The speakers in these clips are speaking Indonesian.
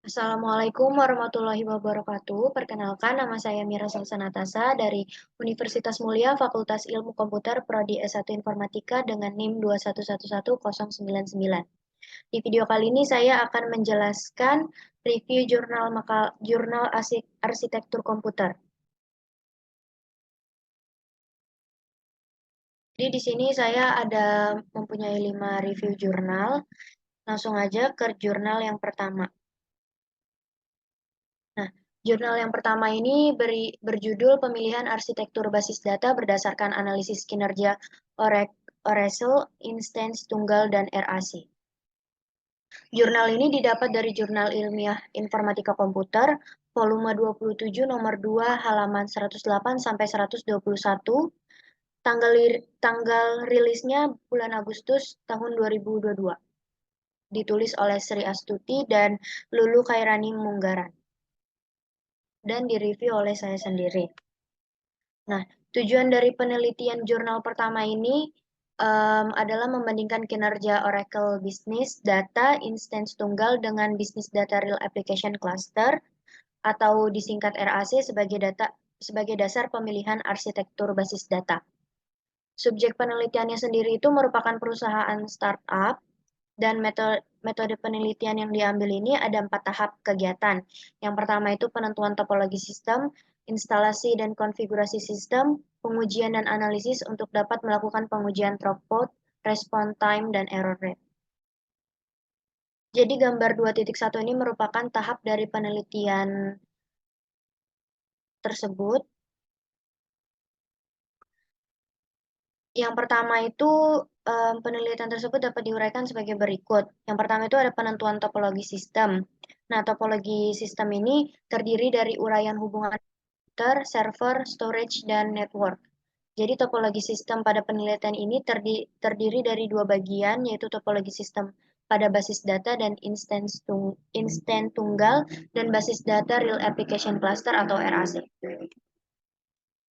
Assalamualaikum warahmatullahi wabarakatuh. Perkenalkan, nama saya Mira Salsanatasa dari Universitas Mulia Fakultas Ilmu Komputer Prodi S1 Informatika dengan NIM 2111099. Di video kali ini saya akan menjelaskan review jurnal arsitektur komputer. Jadi di sini saya ada mempunyai 5 review jurnal. Langsung aja ke jurnal yang pertama. Nah, jurnal yang pertama ini berjudul Pemilihan Arsitektur Basis Data berdasarkan Analisis Kinerja Oracle, Instance Tunggal, dan RAC. Jurnal ini didapat dari Jurnal Ilmiah Informatika Komputer, volume 27, nomor 2, halaman 108 sampai 121. Tanggal rilisnya bulan Agustus tahun 2022. Ditulis oleh Sri Astuti dan Lulu Khairani Munggaran. Dan direview oleh saya sendiri. Nah, tujuan dari penelitian jurnal pertama ini adalah membandingkan kinerja Oracle Business Data Instance Tunggal dengan Business Data Real Application Cluster atau disingkat RAC sebagai dasar pemilihan arsitektur basis data. Subjek penelitiannya sendiri itu merupakan perusahaan startup dan metode penelitian yang diambil ini ada 4 tahap kegiatan. Yang pertama itu penentuan topologi sistem, instalasi dan konfigurasi sistem, pengujian dan analisis untuk dapat melakukan pengujian throughput, response time, dan error rate. Jadi gambar 2.1 ini merupakan tahap dari penelitian tersebut. Yang pertama itu penelitian tersebut dapat diuraikan sebagai berikut. Yang pertama itu ada penentuan topologi sistem. Nah, topologi sistem ini terdiri dari uraian hubungan komputer, server, storage, dan network. Jadi topologi sistem pada penelitian ini terdiri dari 2 bagian, yaitu topologi sistem pada basis data dan instan tunggal dan basis data real application cluster atau RAC.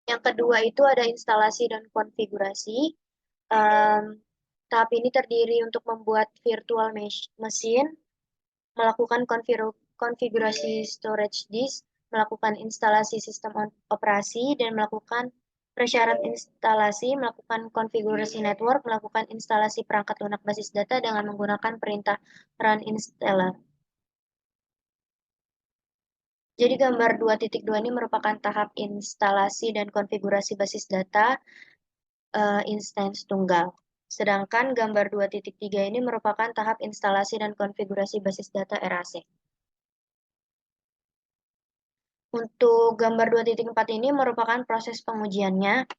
Yang kedua itu ada instalasi dan konfigurasi. Tahap ini terdiri untuk membuat virtual machine, melakukan konfigurasi storage disk, melakukan instalasi sistem operasi, dan melakukan persyarat instalasi, melakukan konfigurasi network, melakukan instalasi perangkat lunak basis data dengan menggunakan perintah run installer. Jadi gambar 2.2 ini merupakan tahap instalasi dan konfigurasi basis data instance tunggal. Sedangkan gambar 2.3 ini merupakan tahap instalasi dan konfigurasi basis data RAC. Untuk gambar 2.4 ini merupakan proses pengujiannya.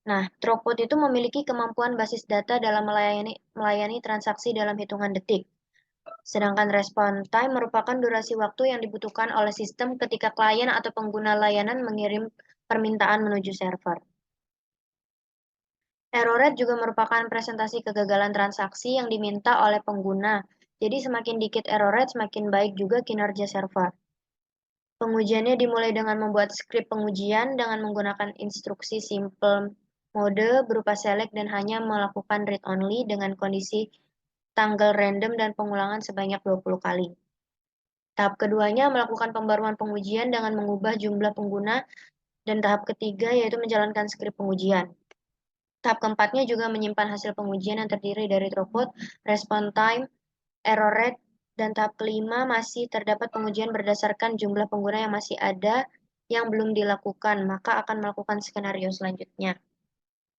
Nah, throughput itu memiliki kemampuan basis data dalam melayani transaksi dalam hitungan detik. Sedangkan response time merupakan durasi waktu yang dibutuhkan oleh sistem ketika klien atau pengguna layanan mengirim permintaan menuju server. Error rate juga merupakan presentasi kegagalan transaksi yang diminta oleh pengguna. Jadi semakin dikit error rate, semakin baik juga kinerja server. Pengujiannya dimulai dengan membuat skrip pengujian dengan menggunakan instruksi simple mode berupa select dan hanya melakukan read only dengan kondisi tanggal random dan pengulangan sebanyak 20 kali. Tahap keduanya melakukan pembaruan pengujian dengan mengubah jumlah pengguna dan tahap ketiga yaitu menjalankan skrip pengujian. Tahap keempatnya juga menyimpan hasil pengujian yang terdiri dari throughput, response time, error rate, dan tahap kelima masih terdapat pengujian berdasarkan jumlah pengguna yang masih ada yang belum dilakukan, maka akan melakukan skenario selanjutnya.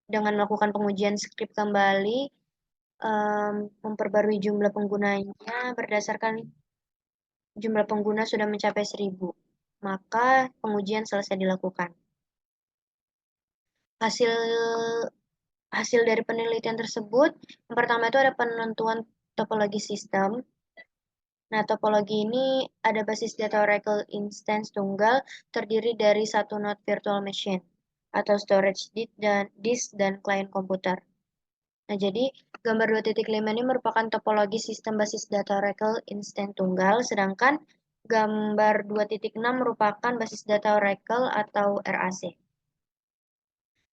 Dengan melakukan pengujian skrip kembali, memperbarui jumlah penggunanya berdasarkan jumlah pengguna sudah mencapai 1.000, maka pengujian selesai dilakukan. Hasil dari penelitian tersebut, yang pertama itu ada penentuan topologi sistem. Nah, topologi ini ada basis data Oracle instance tunggal terdiri dari satu node virtual machine atau storage disk dan client komputer. Nah, jadi gambar 2.5 ini merupakan topologi sistem basis data Oracle instance tunggal, sedangkan gambar 2.6 merupakan basis data Oracle atau RAC.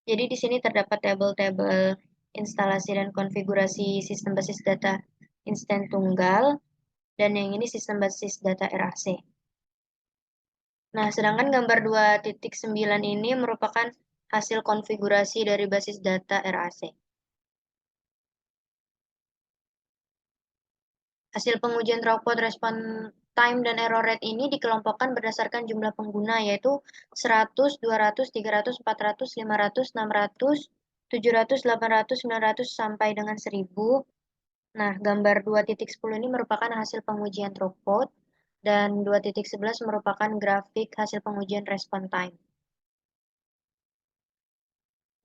Jadi di sini terdapat tabel-tabel instalasi dan konfigurasi sistem basis data instan tunggal, dan yang ini sistem basis data RAC. Nah, sedangkan gambar 2.9 ini merupakan hasil konfigurasi dari basis data RAC. Hasil pengujian throughput, response time, dan error rate ini dikelompokkan berdasarkan jumlah pengguna, yaitu 100, 200, 300, 400, 500, 600, 700, 800, 900, sampai dengan 1000. Nah, gambar 2.10 ini merupakan hasil pengujian throughput, dan 2.11 merupakan grafik hasil pengujian response time.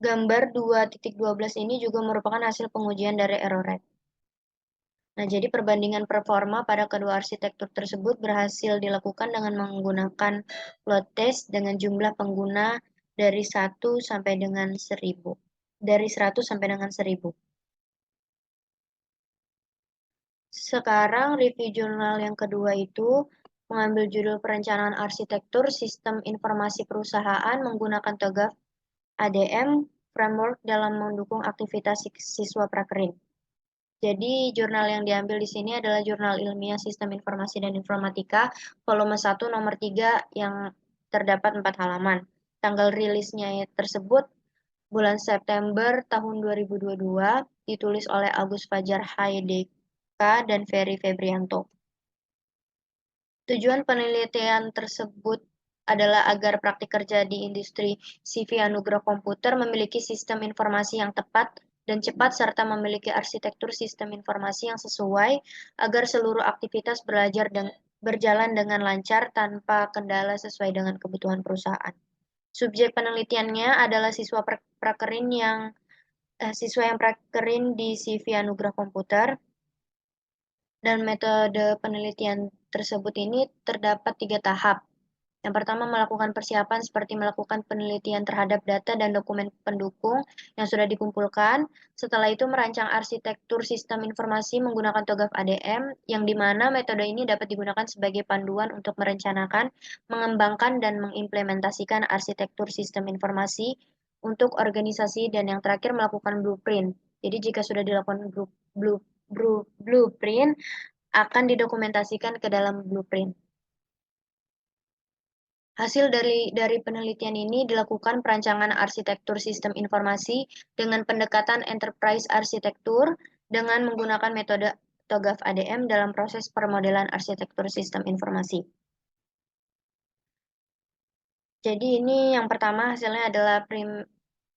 Gambar 2.12 ini juga merupakan hasil pengujian dari error rate. Nah, jadi perbandingan performa pada kedua arsitektur tersebut berhasil dilakukan dengan menggunakan load test dengan jumlah pengguna dari 1 sampai dengan 1000. Dari 100 sampai dengan 1000. Sekarang review jurnal yang kedua itu mengambil judul Perencanaan Arsitektur Sistem Informasi Perusahaan menggunakan TOGAF ADM Framework dalam mendukung aktivitas siswa prakerin. Jadi jurnal yang diambil di sini adalah Jurnal Ilmiah Sistem Informasi dan Informatika volume 1 nomor 3 yang terdapat 4 halaman. Tanggal rilisnya tersebut bulan September tahun 2022, ditulis oleh Agus Fajar Haideka dan Ferry Febrianto. Tujuan penelitian tersebut adalah agar praktik kerja di industri CV Anugerah Komputer memiliki sistem informasi yang tepat dan cepat serta memiliki arsitektur sistem informasi yang sesuai agar seluruh aktivitas belajar dan berjalan dengan lancar tanpa kendala sesuai dengan kebutuhan perusahaan. Subjek penelitiannya adalah siswa yang prakerin di CV Anugerah Komputer. Dan metode penelitian tersebut ini terdapat 3 tahap. Yang pertama, melakukan persiapan seperti melakukan penelitian terhadap data dan dokumen pendukung yang sudah dikumpulkan. Setelah itu, merancang arsitektur sistem informasi menggunakan TOGAF ADM, yang di mana metode ini dapat digunakan sebagai panduan untuk merencanakan, mengembangkan, dan mengimplementasikan arsitektur sistem informasi untuk organisasi, dan yang terakhir melakukan blueprint. Jadi, jika sudah dilakukan blueprint, akan didokumentasikan ke dalam blueprint. Hasil dari penelitian ini dilakukan perancangan arsitektur sistem informasi dengan pendekatan enterprise arsitektur dengan menggunakan metode TOGAF ADM dalam proses permodelan arsitektur sistem informasi. Jadi ini yang pertama hasilnya adalah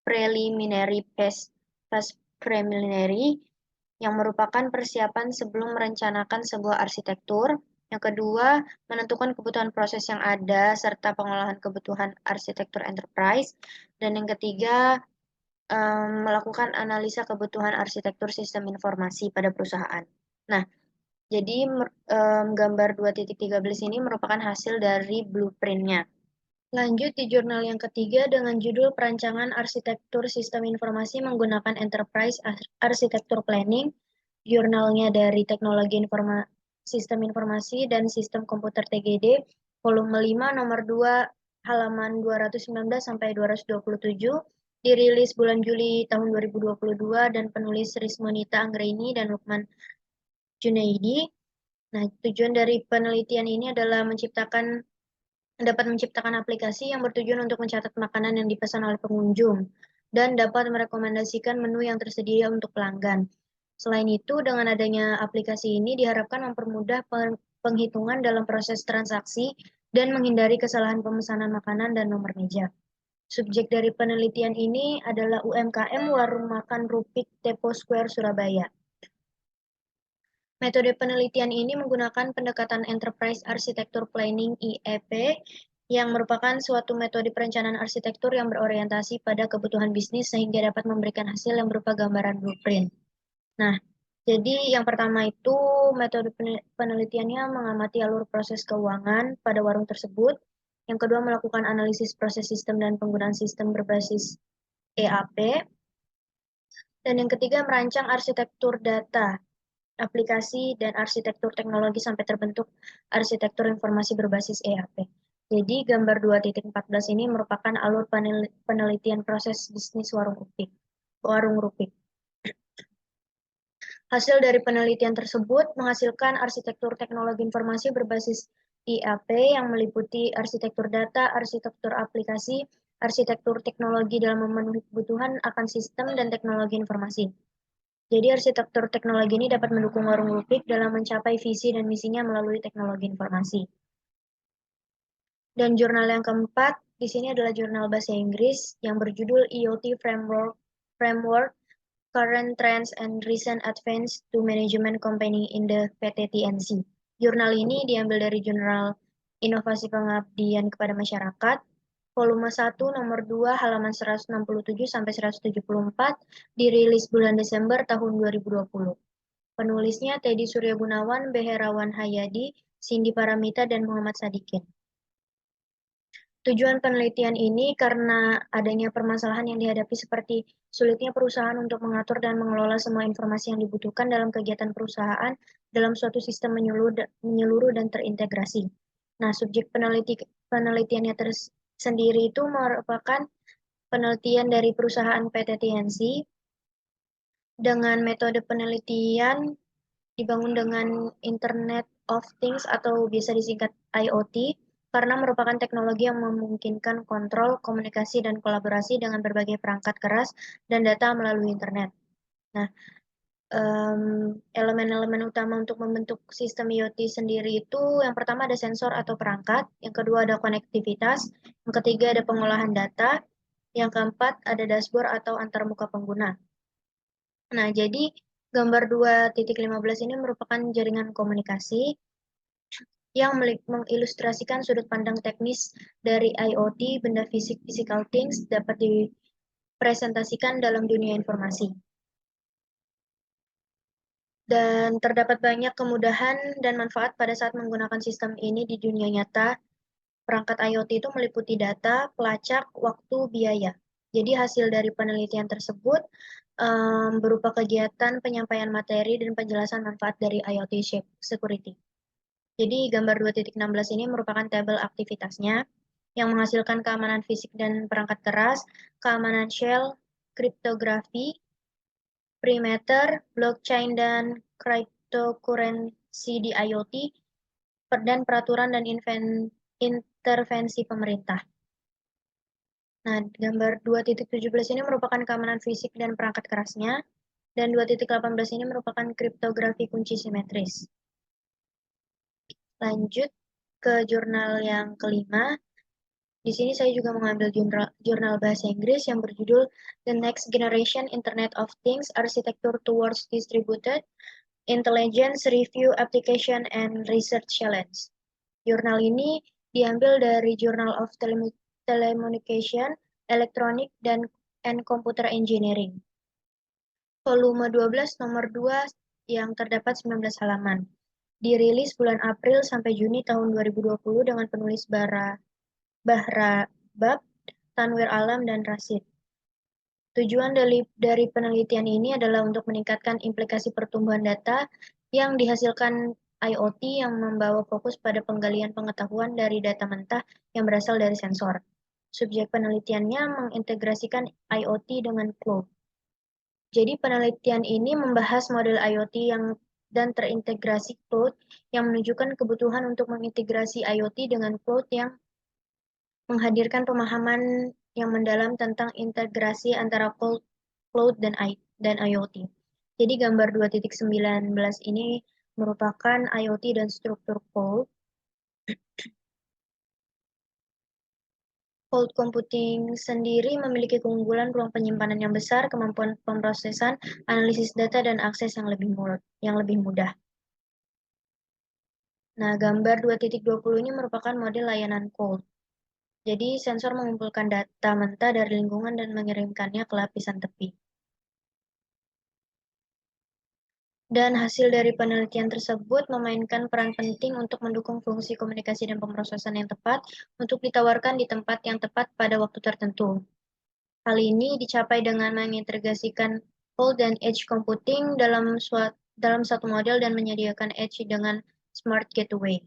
preliminary phase preliminary yang merupakan persiapan sebelum merencanakan sebuah arsitektur. Yang kedua, menentukan kebutuhan proses yang ada serta pengolahan kebutuhan arsitektur enterprise. Dan yang ketiga, melakukan analisa kebutuhan arsitektur sistem informasi pada perusahaan. Nah, jadi gambar 2.13 ini merupakan hasil dari blueprint-nya. Lanjut di jurnal yang ketiga dengan judul Perancangan Arsitektur Sistem Informasi Menggunakan Enterprise Architecture Planning. Jurnalnya dari Teknologi Sistem Informasi dan Sistem Komputer TGD, volume 5 nomor 2 halaman 219 sampai 227, dirilis bulan Juli tahun 2022 dan penulis Rismonita Anggraini dan Lukman Junaidi. Nah, tujuan dari penelitian ini adalah dapat menciptakan aplikasi yang bertujuan untuk mencatat makanan yang dipesan oleh pengunjung dan dapat merekomendasikan menu yang tersedia untuk pelanggan. Selain itu, dengan adanya aplikasi ini diharapkan mempermudah penghitungan dalam proses transaksi dan menghindari kesalahan pemesanan makanan dan nomor meja. Subjek dari penelitian ini adalah UMKM Warung Makan Rupik Tepo Square Surabaya. Metode penelitian ini menggunakan pendekatan Enterprise Architecture Planning (IEP) yang merupakan suatu metode perencanaan arsitektur yang berorientasi pada kebutuhan bisnis sehingga dapat memberikan hasil yang berupa gambaran blueprint. Nah, jadi yang pertama itu metode penelitiannya mengamati alur proses keuangan pada warung tersebut. Yang kedua melakukan analisis proses sistem dan penggunaan sistem berbasis EAP. Dan yang ketiga merancang arsitektur data, aplikasi, dan arsitektur teknologi sampai terbentuk arsitektur informasi berbasis EAP. Jadi gambar 2.14 ini merupakan alur penelitian proses bisnis warung rupik. Hasil dari penelitian tersebut menghasilkan arsitektur teknologi informasi berbasis IAP yang meliputi arsitektur data, arsitektur aplikasi, arsitektur teknologi dalam memenuhi kebutuhan akan sistem dan teknologi informasi. Jadi arsitektur teknologi ini dapat mendukung warung Lupik dalam mencapai visi dan misinya melalui teknologi informasi. Dan jurnal yang keempat, di sini adalah jurnal bahasa Inggris yang berjudul IoT Framework, Current Trends and Recent Advance to Management Company in the PT-TNC. Jurnal ini diambil dari jurnal Inovasi Pengabdian kepada Masyarakat, volume 1 nomor 2 halaman 167 sampai 174, dirilis bulan Desember tahun 2020. Penulisnya Teddy Surya Gunawan, Beherawan Hayadi, Cindy Paramita, dan Muhammad Sadikin. Tujuan penelitian ini karena adanya permasalahan yang dihadapi seperti sulitnya perusahaan untuk mengatur dan mengelola semua informasi yang dibutuhkan dalam kegiatan perusahaan dalam suatu sistem menyeluruh dan terintegrasi. Nah, subjek penelitiannya sendiri itu merupakan penelitian dari perusahaan PT TNC dengan metode penelitian dibangun dengan Internet of Things atau biasa disingkat IoT, karena merupakan teknologi yang memungkinkan kontrol, komunikasi, dan kolaborasi dengan berbagai perangkat keras dan data melalui internet. Nah, elemen-elemen utama untuk membentuk sistem IoT sendiri itu yang pertama ada sensor atau perangkat, yang kedua ada konektivitas, yang ketiga ada pengolahan data, yang keempat ada dashboard atau antarmuka pengguna. Nah, jadi gambar 2.15 ini merupakan jaringan komunikasi yang mengilustrasikan sudut pandang teknis dari IoT, benda fisik physical things, dapat dipresentasikan dalam dunia informasi. Dan terdapat banyak kemudahan dan manfaat pada saat menggunakan sistem ini di dunia nyata. Perangkat IoT itu meliputi data, pelacak, waktu, biaya. Jadi hasil dari penelitian tersebut berupa kegiatan penyampaian materi dan penjelasan manfaat dari IoT security. Jadi gambar 2.16 ini merupakan tabel aktivitasnya yang menghasilkan keamanan fisik dan perangkat keras, keamanan shell, kriptografi, perimeter, blockchain, dan cryptocurrency di IoT, dan peraturan dan intervensi pemerintah. Nah, gambar 2.17 ini merupakan keamanan fisik dan perangkat kerasnya, dan 2.18 ini merupakan kriptografi kunci simetris. Lanjut ke jurnal yang kelima. Di sini saya juga mengambil jurnal bahasa Inggris yang berjudul The Next Generation Internet of Things Architecture Towards Distributed Intelligence Review Application and Research Challenge. Jurnal ini diambil dari Journal of Telecommunication, Electronic, and Computer Engineering. Volume 12 nomor 2 yang terdapat 19 halaman. Dirilis bulan April sampai Juni tahun 2020 dengan penulis Bahra Bab, Tanwir Alam, dan Rasid. Tujuan dari penelitian ini adalah untuk meningkatkan implikasi pertumbuhan data yang dihasilkan IoT yang membawa fokus pada penggalian pengetahuan dari data mentah yang berasal dari sensor. Subjek penelitiannya mengintegrasikan IoT dengan cloud. Jadi penelitian ini membahas model IoT dan terintegrasi cloud yang menunjukkan kebutuhan untuk mengintegrasi IoT dengan cloud yang menghadirkan pemahaman yang mendalam tentang integrasi antara cloud dan IoT. Jadi gambar 2.19 ini merupakan IoT dan struktur cloud. Cloud computing sendiri memiliki keunggulan ruang penyimpanan yang besar, kemampuan pemrosesan, analisis data, dan akses yang lebih mudah. Nah, gambar 2.20 ini merupakan model layanan cloud. Jadi, sensor mengumpulkan data mentah dari lingkungan dan mengirimkannya ke lapisan tepi. Dan hasil dari penelitian tersebut memainkan peran penting untuk mendukung fungsi komunikasi dan pemrosesan yang tepat untuk ditawarkan di tempat yang tepat pada waktu tertentu. Hal ini dicapai dengan mengintegrasikan cloud dan edge computing dalam satu model dan menyediakan edge dengan smart gateway.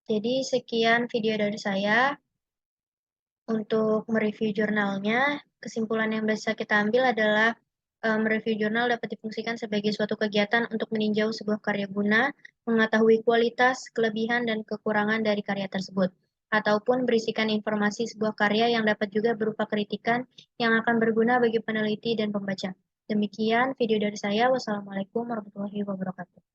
Jadi sekian video dari saya untuk mereview jurnalnya. Kesimpulan yang bisa kita ambil adalah mereview jurnal dapat difungsikan sebagai suatu kegiatan untuk meninjau sebuah karya guna mengetahui kualitas, kelebihan, dan kekurangan dari karya tersebut, ataupun berisikan informasi sebuah karya yang dapat juga berupa kritikan yang akan berguna bagi peneliti dan pembaca. Demikian video dari saya. Wassalamualaikum warahmatullahi wabarakatuh.